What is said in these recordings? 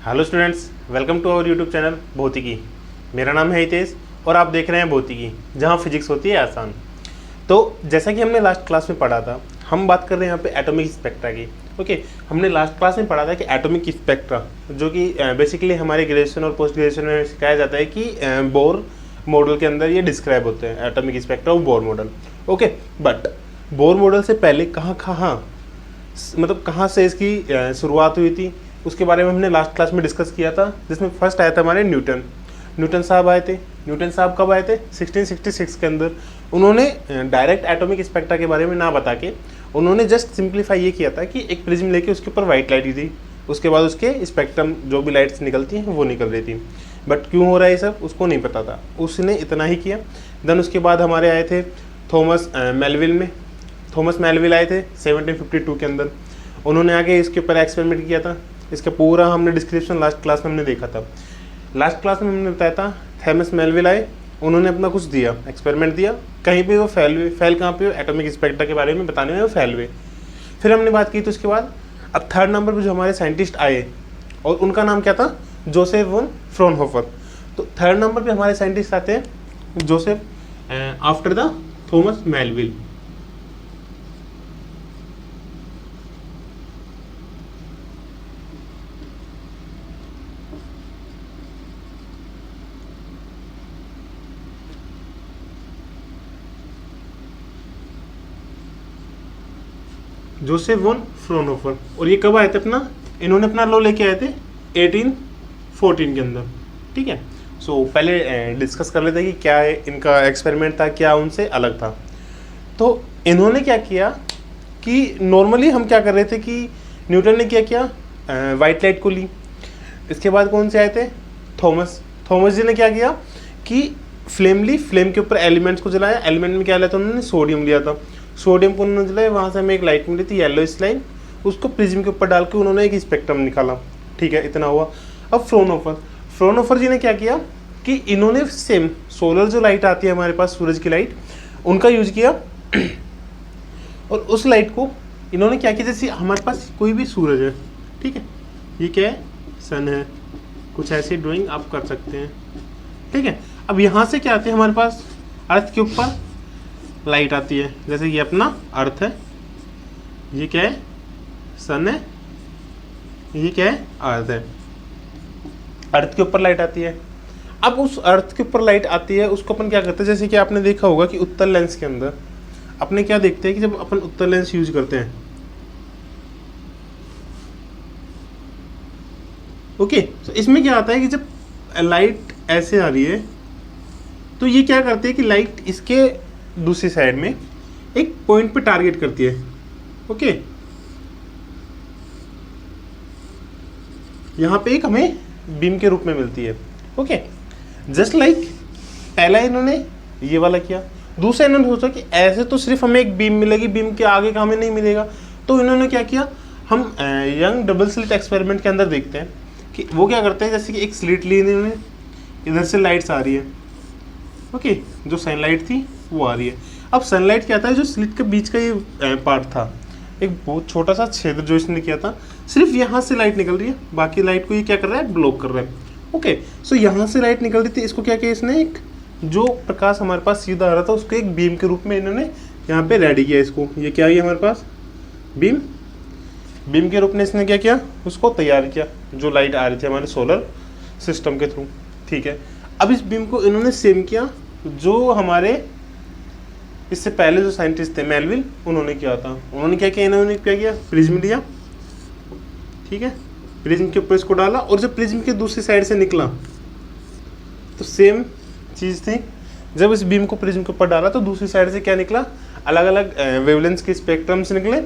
Hello students, welcome to our YouTube channel Bhautiki. मेरा नाम है हितेश और आप देख रहे हैं भौतिकी, जहां फिजिक्स होती है आसान। तो जैसा कि हमने लास्ट क्लास में पढ़ा था, हम बात कर रहे हैं यहाँ पे एटॉमिक स्पेक्ट्रा की। ओके, हमने लास्ट क्लास में पढ़ा था कि एटॉमिक स्पेक्ट्रा जो कि बेसिकली हमारे ग्रेजुएशन और पोस्ट ग्रेजुएशन में सिखाया जाता है कि बोर मॉडल के अंदर ये डिस्क्राइब होते हैं, एटॉमिक स्पेक्ट्रा और Bohr model. Okay, but Bohr model से पहले कहाँ से इसकी शुरुआत हुई थी उसके बारे में हमने लास्ट क्लास में डिस्कस किया था, जिसमें फर्स्ट आया था हमारे न्यूटन साहब आए थे। न्यूटन साहब कब आए थे? 1666 के अंदर। उन्होंने डायरेक्ट एटॉमिक स्पेक्ट्रा के बारे में ना बता के उन्होंने जस्ट सिंप्लीफाई ये किया था कि एक प्रिज्म लेके उसके ऊपर वाइट लाइट थी, उसके बाद उसके स्पेक्ट्रम जो भी लाइट्स निकलती हैं वो निकल रही थी। बट क्यों हो रहा है ये सब उसको नहीं पता था, उसने इतना ही किया। देन उसके बाद हमारे आए थे थॉमस मेलविल आए थे 1752 के अंदर। उन्होंने आगे इसके ऊपर एक्सपेरिमेंट किया था। इसका पूरा हमने डिस्क्रिप्शन लास्ट क्लास में हमने देखा था। लास्ट क्लास में हमने बताया था थॉमस मेलविल आए, उन्होंने अपना कुछ दिया, एक्सपेरिमेंट दिया, कहीं पे वो फेल कहाँ पे? एटॉमिक स्पेक्ट्रा के बारे में बताने में वो फेल हुए। फिर हमने बात की तो उसके बाद अब थर्ड नंबर पे जो हमारे साइंटिस्ट आए और उनका नाम क्या था? Joseph von Fraunhofer. तो थर्ड नंबर पे हमारे साइंटिस्ट आते हैं Joseph after the Thomas Melvill. Joseph von Fraunhofer. और ये कब आए थे इन्होंने अपना लॉ लेके आए थे 1814 के अंदर। ठीक है, सो पहले डिस्कस कर लेते हैं कि क्या इनका एक्सपेरिमेंट था, क्या उनसे अलग था। तो इन्होंने क्या किया कि नॉर्मली हम क्या कर रहे थे कि न्यूटन ने क्या किया, वाइट लाइट को ली। इसके बाद कौन से आए थे? थॉमस जी ने क्या किया कि फ्लेम के ऊपर एलिमेंट्स को जलाया। एलिमेंट में क्या लिया था उन्होंने? सोडियम लिया था। सोडियम को उन्होंने जलाया, वहाँ से हमें एक लाइट मिली थी येलो लाइन, उसको प्रिज्म के ऊपर डाल के उन्होंने एक स्पेक्ट्रम निकाला। ठीक है, इतना हुआ। अब फ्रॉनहोफर जी ने क्या किया कि इन्होंने सेम सोलर जो लाइट आती है हमारे पास, सूरज की लाइट, उनका यूज किया। और उस लाइट को इन्होंने क्या किया, जैसे हमारे पास कोई भी सूरज है, ठीक है, ये क्या है? सन है। कुछ ऐसी ड्राइंग आप कर सकते हैं। ठीक है, अब यहाँ से क्या आती है हमारे पास? अर्थ के ऊपर लाइट आती है, जैसे ये अपना अर्थ है, ये क्या है? सन है, ये क्या है? अर्थ है। अर्थ के ऊपर लाइट आती है। अब उस अर्थ के ऊपर लाइट आती है, उसको अपन क्या करते हैं, जैसे कि आपने देखा होगा कि उत्तल लेंस के अंदर अपने क्या देखते हैं कि जब अपन उत्तल लेंस यूज करते हैं, ओके, तो इसमें क्या आता है कि जब लाइट ऐसे आ रही है तो ये क्या करते हैं कि लाइट इसके दूसरी साइड में एक पॉइंट पे टारगेट करती है। ओके, यहां पे एक हमें बीम के रूप में मिलती है। ओके, जस्ट लाइक पहला इन्होंने ये वाला किया, दूसरा इन्होंने सोचा कि ऐसे तो सिर्फ हमें एक बीम मिलेगी, बीम के आगे का हमें नहीं मिलेगा। तो इन्होंने क्या किया, हम यंग डबल स्लिट एक्सपेरिमेंट के अंदर देखते हैं कि वो क्या करते हैं, जैसे कि एक स्लिट ली इन्होंने, इधर से लाइट्स आ रही है। ओके, जो सनलाइट थी वो आ रही है। अब सनलाइट क्या था, जो स्लिट के बीच का ये पार्ट था, एक बहुत छोटा सा छेद जो इसने किया था, सिर्फ यहाँ से लाइट निकल रही है, बाकी लाइट को ये क्या कर रहा है? ब्लॉक कर रहा है। ओके, सो यहाँ से लाइट निकल रही थी, इसको क्या किया इसने, एक जो प्रकाश हमारे पास सीधा आ रहा था उसको एक बीम के रूप में इन्होंने यहाँ पे रेडी किया। इसको ये क्या है हमारे पास? बीम के रूप में इसने क्या किया, उसको तैयार किया, जो लाइट आ रही थी हमारे सोलर सिस्टम के थ्रू। ठीक है, अब इस बीम को इन्होंने सेम किया जो हमारे इससे पहले जो साइंटिस्ट थे मेलविल, उन्होंने किया था। उन्होंने क्या किया, इन्होंने क्या किया, प्रिज्म लिया। ठीक है, प्रिज्म के ऊपर इसको डाला और जब प्रिज्म के दूसरी साइड से निकला तो सेम चीज़ थी। जब इस बीम को प्रिज्म के ऊपर डाला तो दूसरी साइड से क्या निकला? अलग अलग वेवलेंथ के स्पेक्ट्रम्स निकले।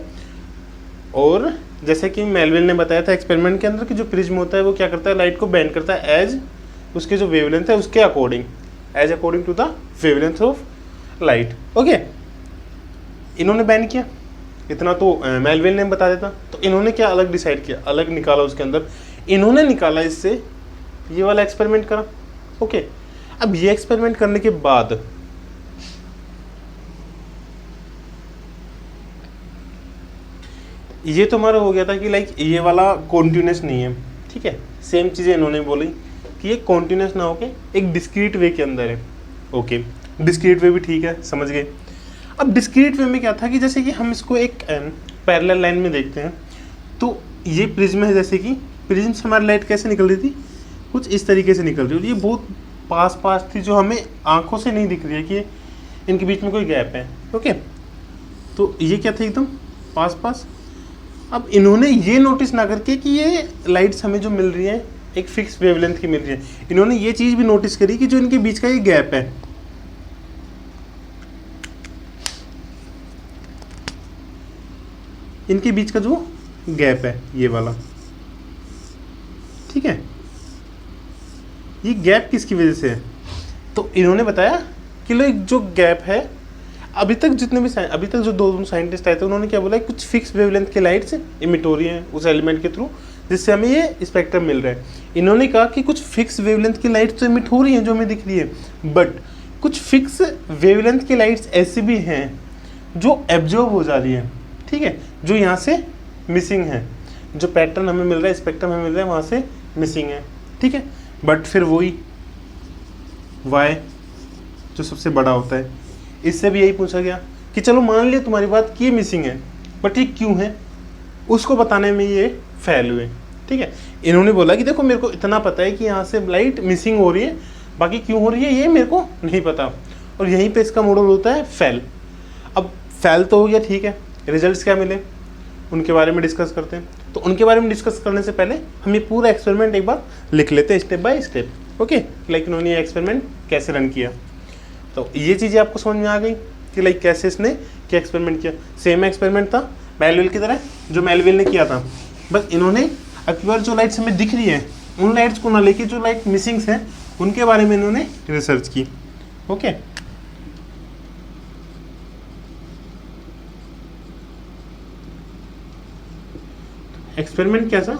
और जैसे कि मेलविल ने बताया था एक्सपेरिमेंट के अंदर कि जो प्रिज्म होता है वो क्या करता है, लाइट को बेंड करता है एज उसके जो वेवलेंथ है उसके according, as according to the wavelength of light. Okay, इन्होंने बैन किया, इतना तो मेलविल ने बता देता। तो इन्होंने क्या अलग डिसाइड किया, अलग निकाला उसके अंदर, इन्होंने निकाला इससे ये वाला एक्सपेरिमेंट करा। ओके, अब ये एक्सपेरिमेंट करने के बाद ये तो हमारा हो गया था कि लाइक ये वाला कॉन्टिन्यूस नहीं है, ठीक है, सेम चीज़ें इन्होंने बोली कि ये कॉन्टिन्यूस ना होके एक डिस्क्रीट वे के अंदर है। ओके, डिस्क्रीट वे भी ठीक है, समझ गए। अब डिस्क्रीट वे में क्या था कि जैसे कि हम इसको एक पैरेलल लाइन में देखते हैं, तो ये प्रिज्म है, जैसे कि प्रिज्म से हमारी लाइट कैसे निकल रही थी, कुछ इस तरीके से निकल रही है, और ये बहुत पास पास थी, जो हमें आंखों से नहीं दिख रही है कि इनके बीच में कोई गैप है। ओके, तो ये क्या था, एकदम पास पास। अब इन्होंने ये नोटिस ना करके कि ये लाइट्स हमें जो मिल रही है एक फिक्स वेवलेंथ की मिल रही है, इन्होंने ये चीज़ भी नोटिस करी कि जो इनके बीच का ये गैप है, इनके बीच का जो गैप है ये वाला, ठीक है, ये गैप किसकी वजह से है, तो इन्होंने बताया कि लो जो गैप है, अभी तक जो दो साइंटिस्ट आए थे उन्होंने क्या बोला, कुछ फिक्स वेवलेंथ के लाइट्स इमिट हो रही हैं उस एलिमेंट के थ्रू, जिससे हमें ये स्पेक्ट्रम मिल रहा है। इन्होंने कहा कि कुछ फिक्स वेवलेंथ की लाइट्स तो इमिट हो रही हैं जो हमें दिख रही है, बट कुछ फिक्स वेवलेंथ की लाइट्स ऐसी भी हैं जो एब्जॉर्ब हो जा रही है, ठीक है, जो यहाँ से मिसिंग है, जो पैटर्न हमें मिल रहा है, स्पेक्ट्रम हमें मिल रहा है वहाँ से मिसिंग है, ठीक है। बट फिर वही वाई जो सबसे बड़ा होता है, इससे भी यही पूछा गया कि चलो मान लिया तुम्हारी बात कि ये मिसिंग है, बट ये क्यों है, उसको बताने में ये फेल हुए, ठीक है। इन्होंने बोला कि देखो मेरे को इतना पता है कि यहाँ से लाइट मिसिंग हो रही है, बाकी क्यों हो रही है ये मेरे को नहीं पता, और यहीं पे इसका मॉडल होता है फेल। अब फेल तो हो गया, ठीक है, रिजल्ट्स क्या मिले उनके बारे में डिस्कस करते हैं। तो उनके बारे में डिस्कस करने से पहले हम ये पूरा एक्सपेरिमेंट एक बार लिख लेते हैं step by step. Okay, like इन्होंने ये एक्सपेरिमेंट कैसे रन किया, तो ये चीज़ें आपको समझ में आ गई कि लाइक कैसे इसने क्या एक्सपेरिमेंट किया। सेम एक्सपेरिमेंट था मेलविल की तरह जो मेलविल ने किया था, बस इन्होंने अक्यूर जो लाइट्स हमें दिख रही है उन लाइट्स को ना लेके जो लाइट मिसिंग्स हैं उनके बारे में इन्होंने रिसर्च की। ओके, एक्सपेरिमेंट कैसा,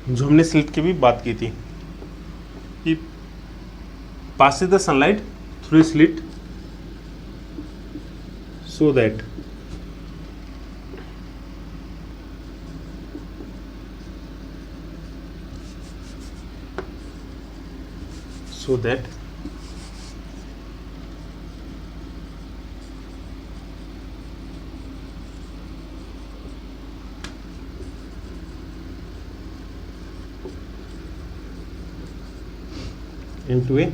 जो हमने स्लिट की भी बात की थी कि passes the sunlight through a slit so that into a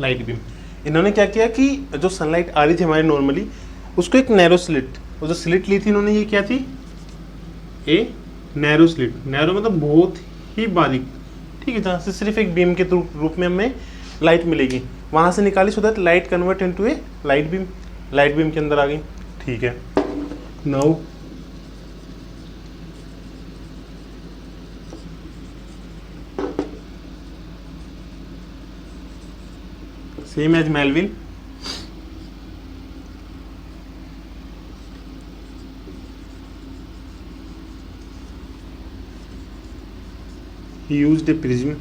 light beam. इन्होंने क्या किया कि जो सनलाइट आ रही थी हमारी नॉर्मली, उसको एक नैरो स्लिट, और जो स्लिट ली थी इन्होंने ये क्या थी, ए नैरो स्लिट, नैरो मतलब बहुत ही बारीक, ठीक है, जहाँ से सिर्फ एक बीम के रूप में हमें लाइट मिलेगी, वहाँ से निकाली, so that light convert into A light beam, light beam के अंदर आ गई, ठीक है। Now same as Melville, he used a prism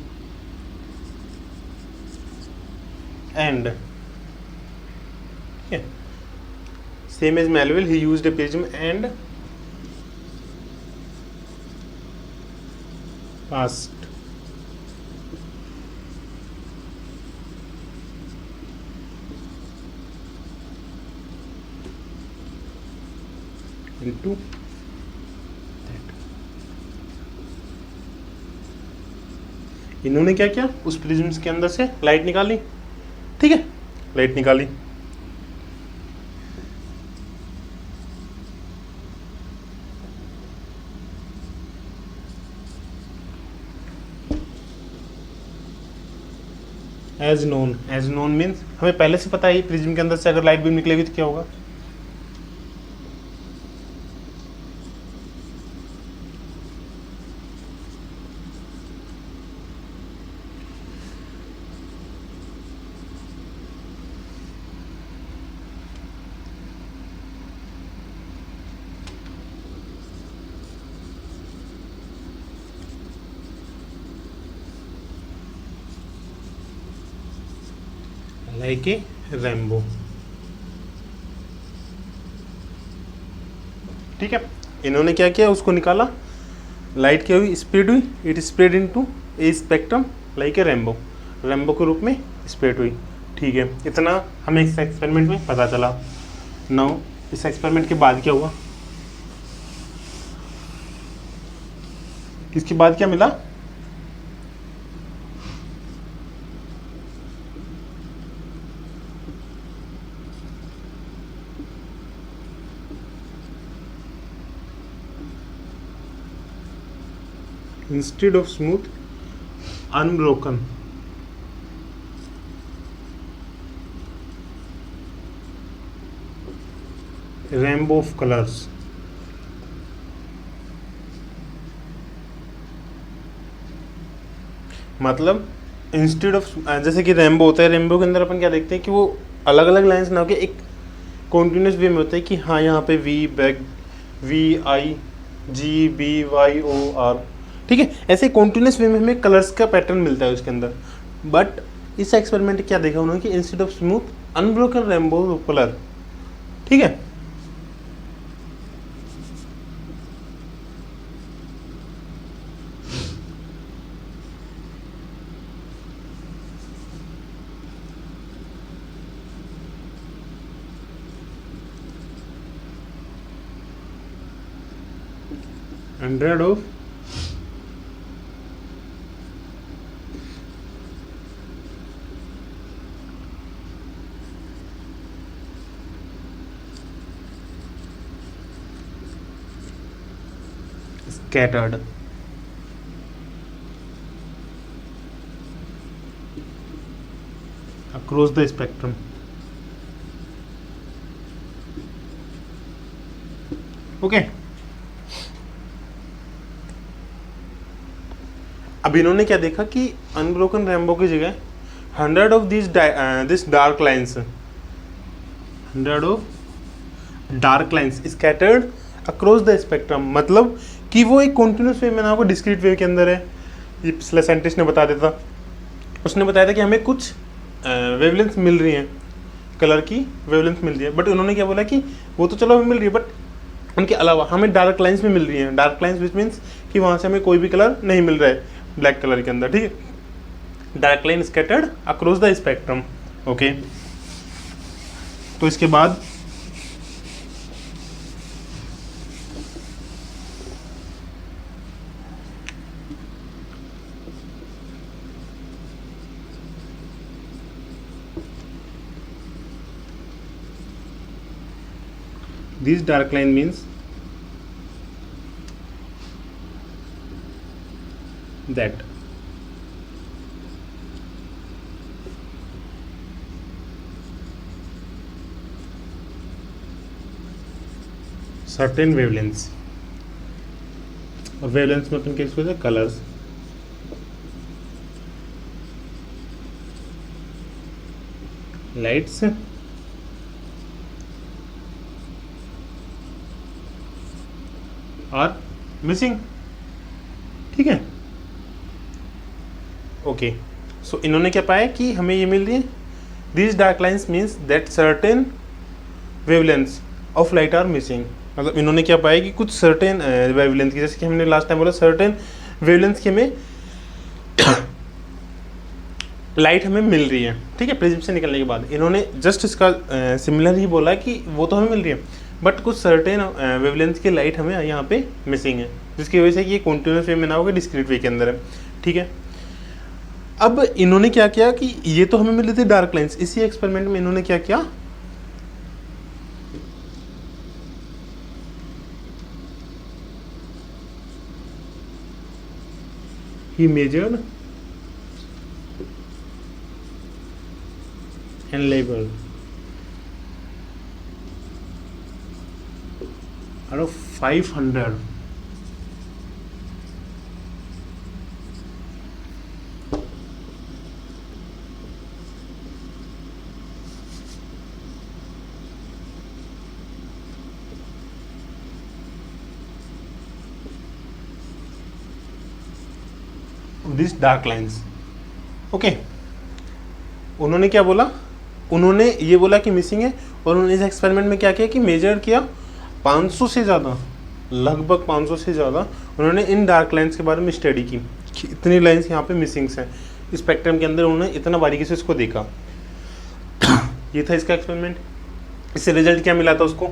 and same as Melville, he used a prism and passed into that। इन्होंने क्या किया, उस प्रिज्म के अंदर से लाइट निकाली, ठीक है, लाइट निकाली, एज नोन मीन्स हमें पहले से पता है प्रिज्म के अंदर से अगर लाइट बीम निकलेगी तो क्या होगा, लाइक ए रेनबो। ठीक है, इन्होंने क्या किया, उसको निकाला, लाइट क्या हुई, स्प्रेड हुई, it spread into A spectrum like a rainbow, rainbow के रूप में स्प्रेड हुई। ठीक है, इतना हमें इस एक्सपेरिमेंट में पता चला। नाउ इस एक्सपेरिमेंट के बाद क्या हुआ, इसके बाद क्या मिला, instead of smooth, unbroken rainbow of colors। मतलब इंस्टेड ऑफ, जैसे कि रेनबो होता है, रेनबो के अंदर अपन क्या देखते हैं कि वो अलग अलग लाइंस ना होकर एक कॉन्टिन्यूस वे में होता है कि हाँ यहाँ पे V back, V I B G Y O R, ठीक है, ऐसे कॉन्टिन्यूस वे में हमें कलर्स का पैटर्न मिलता है उसके अंदर। बट इस एक्सपेरिमेंट क्या देखा उन्होंने कि instead of smooth unbroken rainbow colour. ठीक है, hundred of scattered across the spectrum। Okay, अब इन्होंने क्या देखा कि अनब्रोकन रेनबो की जगह 100 of this dark lines, 100 of dark lines scattered across the spectrum, मतलब कि वो एक कॉन्टिन्यूस वे में ना, वो डिस्क्रीट वेव के अंदर है। ये पिछले साइंटिस्ट ने बता देता, उसने बताया था कि हमें कुछ वेवलेंथ मिल रही हैं, कलर की वेवलेंथ मिल रही है, बट उन्होंने क्या बोला कि वो तो चलो हमें मिल रही है, बट उनके अलावा हमें डार्क लाइन्स में मिल रही हैं। डार्क लाइन्स विच मीन्स कि वहाँ से हमें कोई भी कलर नहीं मिल रहा है ब्लैक कलर के अंदर। ठीक है, dark line scattered across the spectrum. Okay, तो इसके बाद this dark line means that certain wavelengths, और wavelengths में अपन क्या यूज करते हैं, कलर्स। Lights are missing. ठीक है, ओके, सो इन्होंने क्या पाया कि हमें ये मिल रही है, this dark lines means that certain wavelengths of light are missing. मतलब इन्होंने क्या पाया कि कुछ सर्टेन वेवलेंथ की, जैसे कि हमने लास्ट टाइम बोला सर्टेन वेवलेंथ की हमें लाइट हमें मिल रही है। ठीक है, प्रिज्म से निकलने के बाद इन्होंने जस्ट इसका सिमिलर ही बोला कि वो तो हमें मिल रही है, बट कुछ सर्टेन वेवलेंथ की लाइट हमें यहाँ पे मिसिंग है, जिसकी वजह से ये कॉन्टिन्यूस वे में ना होगा, डिस्क्रीट वे के अंदर है। ठीक है, अब इन्होंने क्या किया कि ये तो हमें मिली थी डार्क लाइन्स, इसी एक्सपेरिमेंट में इन्होंने क्या किया, he measured and labor out of 500. These dark lines. Okay, उन्होंने क्या बोला, उन्होंने ये बोला कि मिसिंग है, और उन्होंने इस एक्सपेरिमेंट में क्या किया कि मेजर किया 500 से ज़्यादा, लगभग 500 से ज़्यादा उन्होंने इन डार्क लाइन्स के बारे में स्टडी की कि इतनी लाइन्स यहाँ पे मिसिंग्स हैं स्पेक्ट्रम के अंदर। उन्होंने इतना बारीकी से इसको देखा। ये था इसका एक्सपेरिमेंट। इससे रिजल्ट क्या मिला था उसको,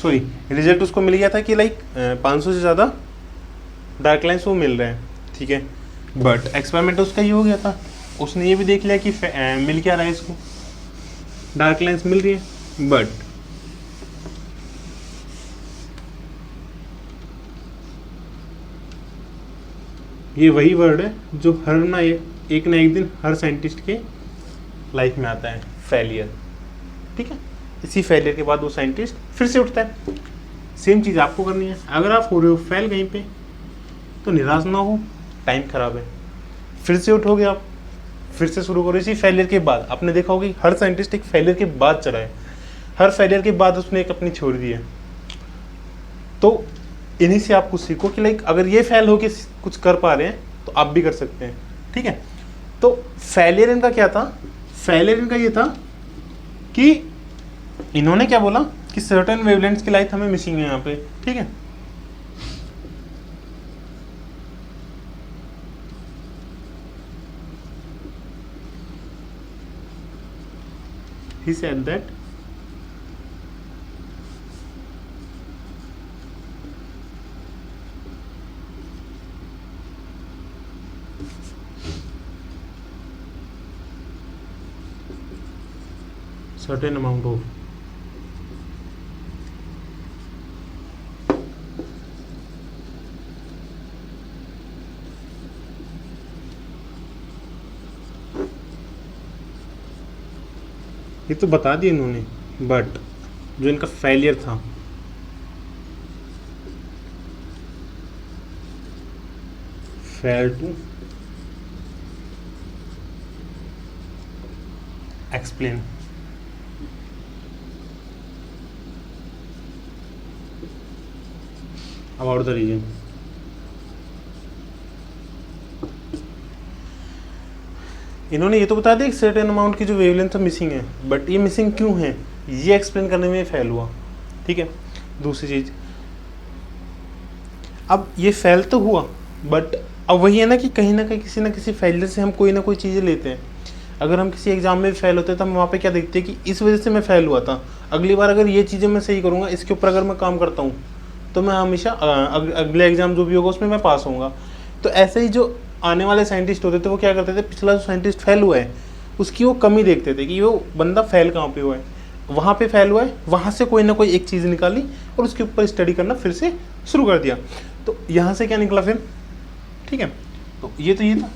सॉरी रिजल्ट उसको मिल गया था कि लाइक 500 से ज़्यादा डार्क लाइन्स वो मिल रहे हैं, ठीक है। बट एक्सपेरिमेंट उसका ये हो गया था, उसने ये भी देख लिया कि मिल क्या रहा है इसको, डार्क लाइन्स मिल रही है। बट ये वही वर्ड है जो हर ना एक दिन हर साइंटिस्ट के लाइफ में आता है, फेलियर, ठीक है। इसी फेलियर के बाद वो साइंटिस्ट फिर से उठता है। सेम चीज़ आपको करनी है। अगर आप हो रहे हो फेल कहीं पे तो निराश ना हो, टाइम खराब है, फिर से उठोगे आप, फिर से शुरू करो। इसी फेलियर के बाद आपने देखा होगा कि हर साइंटिस्ट एक फेलियर के बाद चढ़ा है, हर फेलियर के बाद उसने एक अपनी छोड़ दी है। तो इन्हीं से आप कुछ सीखो कि लाइक अगर ये फेल होके कुछ कर पा रहे हैं तो आप भी कर सकते हैं, ठीक है। तो फेलियर इनका क्या था, फेलियर इनका ये था कि इन्होंने क्या बोला कि सर्टेन वेवलेंथ्स की लाइट हमें मिसिंग है यहाँ पे, ठीक है। He said that certain amount of ये तो बता दिया इन्होंने, बट जो इनका फेलियर था fail to explain about the reason. इन्होंने ये तो बता दिया कि सर्टेन अमाउंट की जो वेवलेंथ मिसिंग है, बट ये मिसिंग क्यों है ये एक्सप्लेन करने में फेल हुआ, ठीक है। दूसरी चीज, अब ये फेल तो हुआ, बट अब वही है ना कि कहीं ना कहीं किसी ना किसी फेलियर से हम कोई ना कोई चीज़ें लेते हैं। अगर हम किसी एग्जाम में फेल होते हैं तो हम वहाँ पे क्या देखते हैं कि इस वजह से मैं फेल हुआ था, अगली बार अगर ये चीज़ें मैं सही करूँगा, इसके ऊपर अगर मैं काम करता हूँ तो मैं हमेशा अगले एग्जाम जो भी होगा उसमें मैं पास होऊंगा। तो ऐसे ही जो आने वाले साइंटिस्ट होते थे वो क्या करते थे, पिछला जो साइंटिस्ट फेल हुआ है उसकी वो कमी देखते थे कि वो बंदा फेल कहाँ पे हुआ है, वहाँ पे फेल हुआ है, वहाँ से कोई ना कोई एक चीज़ निकाली और उसके ऊपर स्टडी करना फिर से शुरू कर दिया। तो यहाँ से क्या निकला फिर, ठीक है। तो ये था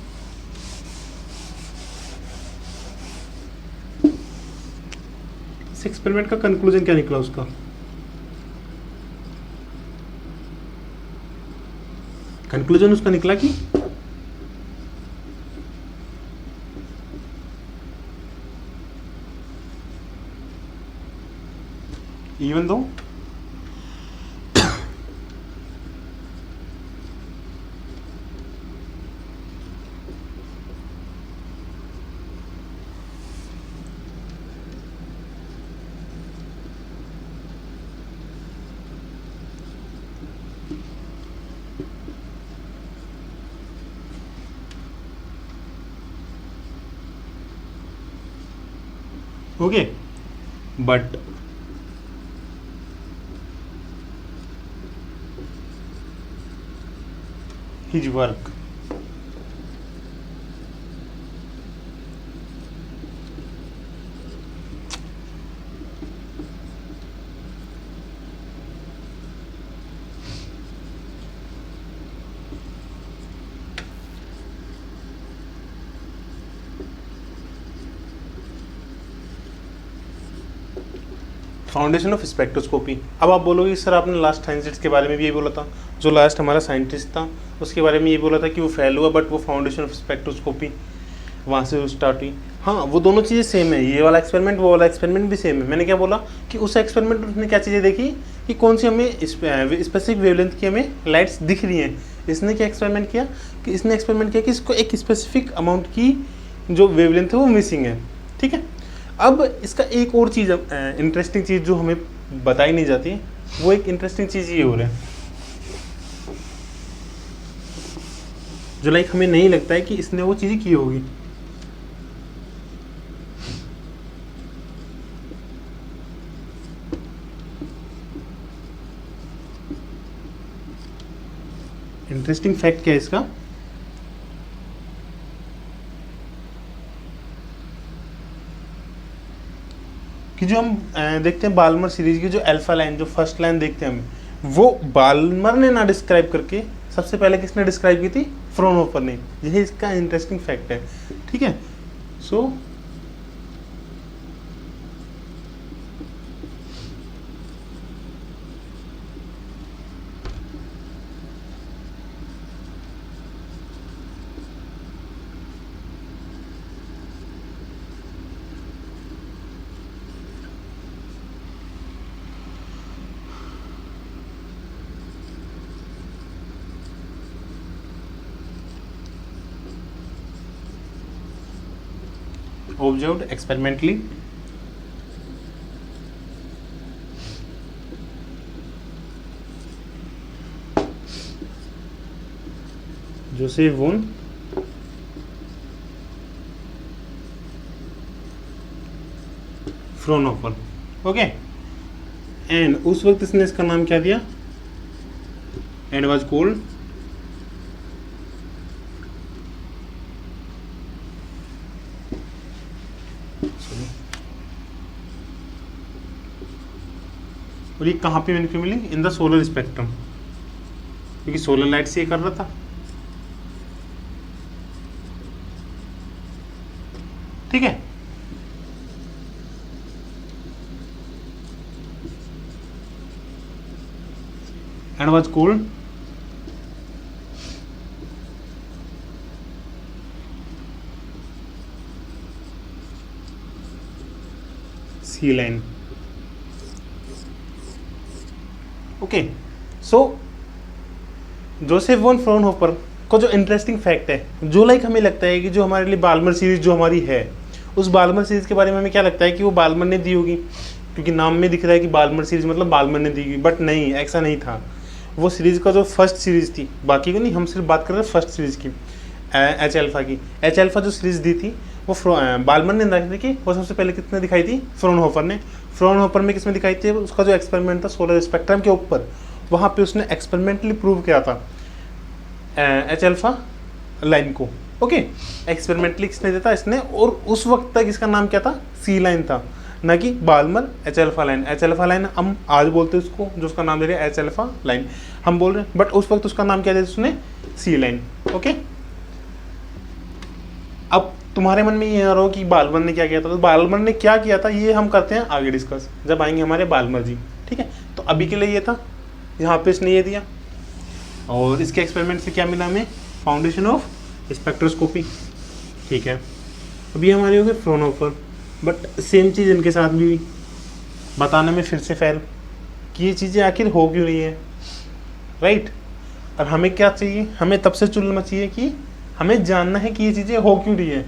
इस एक्सपेरिमेंट का कंक्लूजन क्या निकला उसका। कंक्लूजन उसका निकला कि even though okay, but his work foundation of spectroscopy. अब आप बोलोगे सर आपने लास्ट साइंटिस्ट के बारे में भी ये बोला था, जो लास्ट हमारा साइंटिस्ट था उसके बारे में ये बोला था कि वो फेल हुआ, बट वो फाउंडेशन ऑफ स्पेक्ट्रोस्कोपी वहाँ से स्टार्ट हुई। हाँ, वो दोनों चीज़ें सेम है, ये वाला एक्सपेरिमेंट वो वाला एक्सपेरिमेंट भी सेम है। मैंने क्या बोला कि उस एक्सपेरिमेंट में उसने क्या चीज़ें देखी कि कौन सी हमें स्पेसिफिक वेवलेंथ की हमें लाइट्स दिख रही हैं। इसने क्या एक्सपेरिमेंट किया कि इसने एक्सपेरिमेंट किया कि इसको एक स्पेसिफिक अमाउंट की जो वेवलेंथ है वो मिसिंग है। ठीक है, अब इसका एक और चीज़ इंटरेस्टिंग चीज़ जो हमें बताई नहीं जाती, वो एक इंटरेस्टिंग चीज़ ये हो रहा है जो लाइक हमें नहीं लगता है कि इसने वो चीज़ें की होगी। इंटरेस्टिंग फैक्ट क्या है इसका कि जो हम देखते हैं बाल्मर सीरीज की जो अल्फा लाइन, जो फर्स्ट लाइन देखते हैं हम, वो बाल्मर ने ना डिस्क्राइब करके सबसे पहले किसने डिस्क्राइब की थी? फ्रोनहोफर ने। यही इसका इंटरेस्टिंग फैक्ट है। ठीक है, सो observed experimentally Joseph von Fraunhofer। Okay, and उस वक्त इसने इसका नाम क्या दिया? एंड वाज कॉल्ड और ये कहाँ पे मैंने मिली? इन द सोलर स्पेक्ट्रम, क्योंकि सोलर लाइट से ये कर रहा था। ठीक है, and was called C line. Okay, so Joseph von Fraunhofer को जो इंटरेस्टिंग फैक्ट है, जो लाइक हमें लगता है कि जो हमारे लिए बाल्मर सीरीज जो हमारी है, उस बाल्मर सीरीज के बारे में हमें क्या लगता है कि वो बाल्मर ने दी होगी, क्योंकि नाम में दिख रहा है कि बाल्मर सीरीज मतलब बाल्मर ने दी होगी, बट नहीं, ऐसा नहीं था। वो सीरीज का जो फर्स्ट सीरीज थी, बाकी को नहीं, हम सिर्फ बात कर रहे हैं फर्स्ट सीरीज की, एच एल्फा की। एच एल्फा जो सीरीज दी थी वो बाल्मर ने रखी थी। वो सबसे पहले किसने दिखाई थी? फ्राउनहोफर ने। फ्राउनहोफर में किसमें दिखाई थी? उसका जो एक्सपेरिमेंट था सोलर स्पेक्ट्रम के ऊपर, वहाँ पे उसने एक्सपेरिमेंटली प्रूव किया था एच एल्फा लाइन को। ओके, एक्सपेरिमेंटली किसने दिया था? इसने। और उस वक्त तक इसका नाम क्या था? सी लाइन था, ना कि Balmer H alpha line. H alpha line हम आज बोलते हैं उसको, जो उसका नाम दे रहे हैं एच एल्फा लाइन हम बोल रहे हैं, बट उस वक्त उसका नाम क्या दिया उसने? सी लाइन। ओके, अब तुम्हारे मन में ये आ रहा हो कि बाल्मर ने क्या किया था, तो बाल्मर ने क्या किया था ये हम करते हैं आगे डिस्कस, जब आएंगे हमारे बाल्मर जी। ठीक है, तो अभी के लिए ये था, यहाँ पे इसने ये दिया, और इसके एक्सपेरिमेंट से क्या मिला हमें? Foundation of spectroscopy. ठीक है, अभी हमारे हो गए फ्राउनहोफर, बट सेम चीज़ इनके साथ भी बताने में फिर से फेल कि ये चीज़ें आखिर हो क्यों रही है, राइट। और हमें क्या चाहिए? हमें तब से चुल मची है कि हमें जानना है कि ये चीज़ें हो क्यों रही है,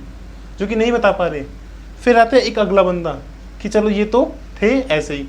जो कि नहीं बता पा रहे। फिर आता है एक अगला बंदा कि चलो ये तो थे ऐसे ही,